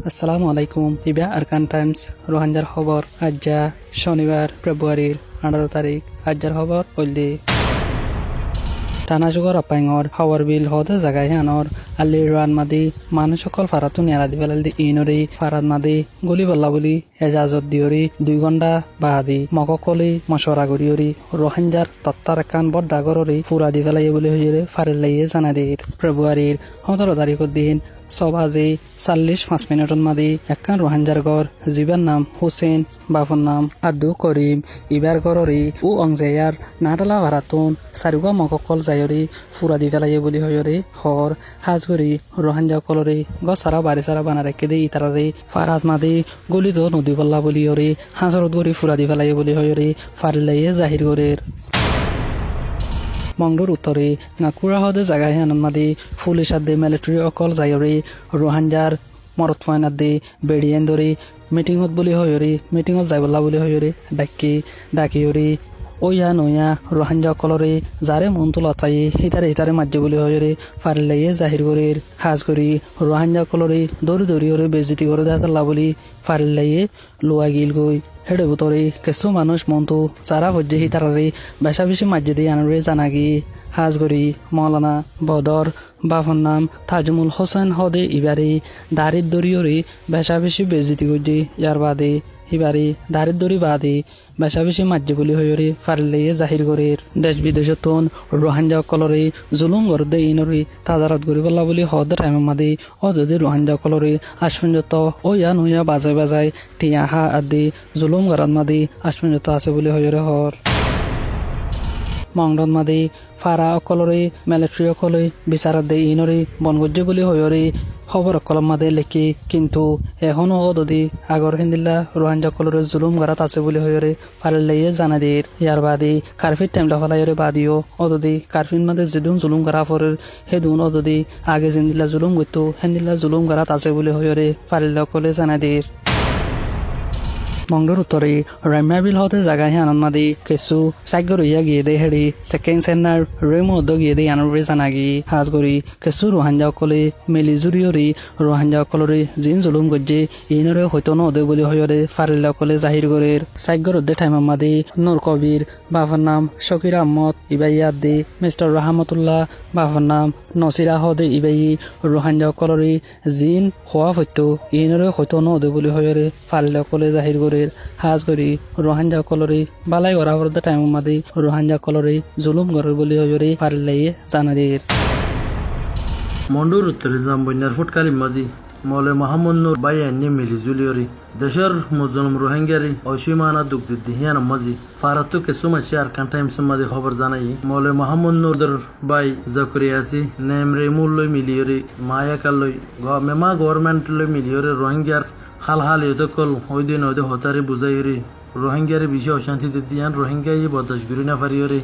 আসসালামু আলাইকুম। ইবা আরকান টাইমস রোহাঞ্জার খবর আজ্জা শনিবার ফেব্রুয়ারির 18 তারিখ। আজ্জার খবর হইলি টানাজুগর অপাইঙর হাওয়ার বিল হদে জাগাই হানর আল্লি রান মাদি মানুষ সকল ফারাতু নিয়ারা দিবেলাল দি ইনরি ফারাত মাদি গুলি বল্লা বলি এজাজত দিয়রি 2 ঘন্টা বাহাদি মককলি মশরা গরিয়রি রোহাঞ্জার তত্তার কান বড় ডাগররি ফুরা দিবেলাই বলি হইরে ফারেল লাইয়ে জানা দির ফেব্রুয়ারির 17 তারিখের দিন সবাজি 40-5 মিনিটন মাদি একখান রোহাঞ্জার গড় জিবার নাম হুসেন বাফুর নাম আব্দু করিম ইবার গড়রি ও অংজেয়ার নাটালা ভারাতুন সারুগা মককল যায়রি ফুরা দি ফেলাইয়ে বলি হয়রে হর হাজগরি রোহাঞ্জা কলরি গসারা বাড়ি সারা বানা রেখে দেই ইতারারে ফারাত মাদি গলিত নদী বল্লা বলি হরে হাজরত গরি ফুরা দি ফেলাইয়ে বলি হয়রে ফারিলাইয়ে জাহির গরের মংডুর উত্তরে নাকুরা হদে জাগাই হানমাদি পুলিশ আদে মিলিটারি অকল যায়রি রোহাঞ্জার মরত ফয়নাত দি বেড়িয়েন ধরি মিটিংত বলি হয়রি মিটিংত যাই বল্লা বলি হয়রি ডাকিয়রি ওয়া নয়া রোহাঞ্জা অকলরে যারে মন তোলা তাই হিতারে মাজ্য বলি হয়রে ফারিলাইয়ে জাহির গরের হাজ করি রোহাঞ্জা অকলরে দৌড়ি ওরে বেজিতি করে দেখাল্লা বলি ফারিলাইয়ে লোয়া গিল গই হেডে বুতরে কিছু মানুষ মনতো যারা ভজ্জে হিতারে বেশা বেশি মাজ্য দিয়ে আনরে জানাগি হাজ করি মৌলানা বদর বাফর নাম তাজমুল হোসেন হদে ইবারে দারিদ দরিয়রে বেশা বেশি বেজিতি করছি ইয়ার বাদে হিবারি দারিদ্রি বাদে বেশা বেশি মাজ্য বলি হয়রে ফারিলাইয়ে জাহির গরের দেশ বিদেশতন রোহাঞ্জা কলরে জুলুম গরদে ইনরি তাজারত গরি বল্লা বলি হদ টাইম মাদি অদি রোহাঞ্জা কলরে আশপঞ্জত ওয়া নয়া বাজায় টিয়া হা আদি জুলুম গরাত মাদি আশপঞ্জত আছে বলি হয়রে হর মংডন মাদি ফারা অকলরে মিলিটারি অকলে বিচারাত দে ইনরি বনগজ্য বলি হয়রে খবর কলম মাদে লেখি কিন্তু এখনো যদি আগর হিন্দিল্লা রোহাঞ্জা কলরে জুলুম গরাত আছে বলি হয়রে ফারিলাইয়ে জানা দির ইয়ার বাদি কারফির টাইমটা ফলাইরে বাদিও অদি কারফির মাদে যেদুন জুলুম গরা ফরের হেদুন অদি আগে জিন্দিল্লা জুলুম গইতো হিন্দিল্লা জুলুম গরাত আছে বলি হয়রে ফারিল্লা কলে জানা দির মংডুর উত্তরে রাম্যাবিল হতে জাগাই আনন্দ কেসু সাগ্যর ইয়া গিয়ে দে হেড়ি সেকেন্ড সেন্নার রেমো গিয়ে দে আনরে জানাগি হাজগরি কেসু রোহাঞ্জা অকলে মেলি জুরিয়রি রোহাঞ্জা অকলরে জিন জুলুম গজ্জে ইনরে হয়তো নদে বলি হয়রে ফারিল্লা অকলে জাহির গরের সাগ্যর উদ্দে টাইম মাদি নূর কবির বাফার নাম শকির আহমদ ইবাইয়াদ দে মিস্টার রহমতুল্লাহ বাফার নাম নসিরা হদে ইবাই রোহাঞ্জা অকলরে জিন হওয়া হয়তো ইনরে হয়তো নদে বলি হয়রে ফারিল্লা অকলে জাহির গরে হাজ করি রোহাঞ্জা কলরে বালাই গড়াবর টাইম মাদি রোহাঞ্জা কলরে জুলুম গরের বলি হয়রে ফারিলাইয়ে জানা দির মন্ডুর উত্তরে জাম্বন্যার ফুটকালি মাঝি মৌলে মাহমুদ নূর বাইয়ান্নি মিলি জুলিয়রি দেশের মুজলুম রোহিঙ্গারি অসীমানা দুঃখ দিদি হিয়ান মাঝি ফারাতু কেসু মাছি আর কান টাইম মাঝি খবর জানাই মৌলে মাহমুদ নূর বাই জকরিয়াসি নেমরে মূল্যই মিলিয়রি মায়া কালই মেমা গভর্নমেন্ট লই মিলিয়রে রোহিঙ্গার হাল ইউতে কল ওই দিন ওদের হতারে বুঝাইরে রোহিঙ্গারে বিষয় অশান্তিতে দিয়ান রোহিঙ্গাই বদাস গুরি না ফারিয়রে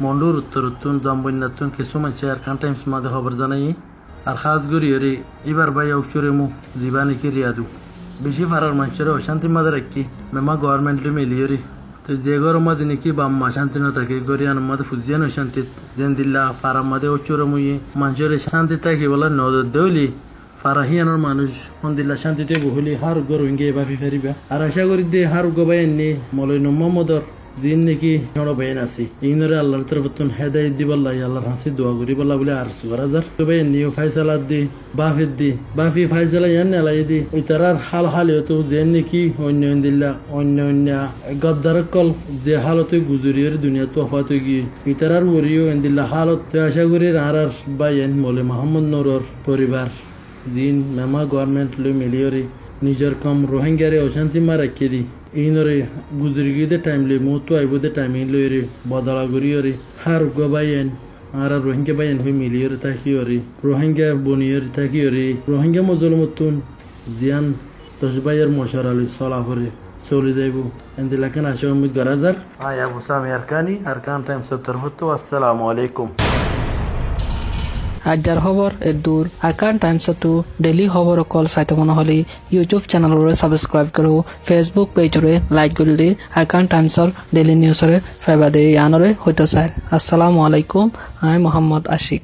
মন্ডুর উত্তরতুন জাম্বন্যাতুন কিছু মাছে আর কান টাইমস মাঝে খবর জানাই আর খাস গরিয়রে এবার ভাই অক্ষরে মুখ জীবানি কি রিয়াদু বেশি ফারার মানুষের অশান্তি মাঝে রাখি মেমা গভর্নমেন্টে মিলিয়রে তো যে ঘর মাঝে নাকি বাম্মা শান্তি না থাকে গরিয়ান মাঝে ফুজিয়ান অশান্তি যেন দিল্লা ফারার মাঝে অক্ষরে মুয়ে মানুষের শান্তি থাকে বলে নজর দেউলি ফারাহিয়ানোর মানুষ মন্দিল্লা শান্তিতে বহুলি হার গর হইঙ্গে বাফি ফেরিবা আর আশা করি দে হার গবাই এনে মলয় মোহাম্মদর দিন নাকি বাইন আছি ইনরে আল্লাহর তরফতুন হেদায়েত দিবাল্লাহ আল্লাহর হাসি দোয়া করি বল্লা বলে আর সুরাজার গবাই নিও ফাইসালাত দি বাফি ফাইসালা ইয়ান নেলাই দি ওই তারার হাল হতো যে নাকি অন্য গদ্দার কল যে হালতে গুজরিয়ের দুনিয়া তোফাত গিয়ে ইতারার মরিও এন্দিল্লা হালত আশা করি আর বাইন মলে মোহাম্মদ নূরর পরিবার জিন মেমা গভর্নমেন্ট লই মিলিয়রে নিজের কম রোহিঙ্গারে অশান্তি মা রাখি দি ইনরে গুজরিগিদে টাইম লই মতো আইবদে টাইম লইরে বদলা গরিয়রে হার গবাইন আর রোহিঙ্গা বাইন হই মিলিয়রে থাকিয়রে রোহিঙ্গা বনিয়রে থাকিয়রে রোহিঙ্গা মজলুমতুন জিয়ান 10 বাইয়ের মশার আলী সলাফরে চলে যাইব এন্দিলাকেন আশা উম্মিদ গরাজার আবু সামি আরকান টাইমস তরফতু আসসালামু আলাইকুম আজ্জার খবর দূর আরকান টাইমসতো ডেইলি খবর অকল চাইতে মনে হলে ইউটিউব চ্যানেলরে সাবস্ক্রাইব করো ফেসবুক পেজরে লাইক করলে আরকান টাইমসর ডেইলি নিউজরে ফেবা দে আনরে হইতে চাই। আসসালামু আলাইকুম। আই মোহাম্মদ আশিক।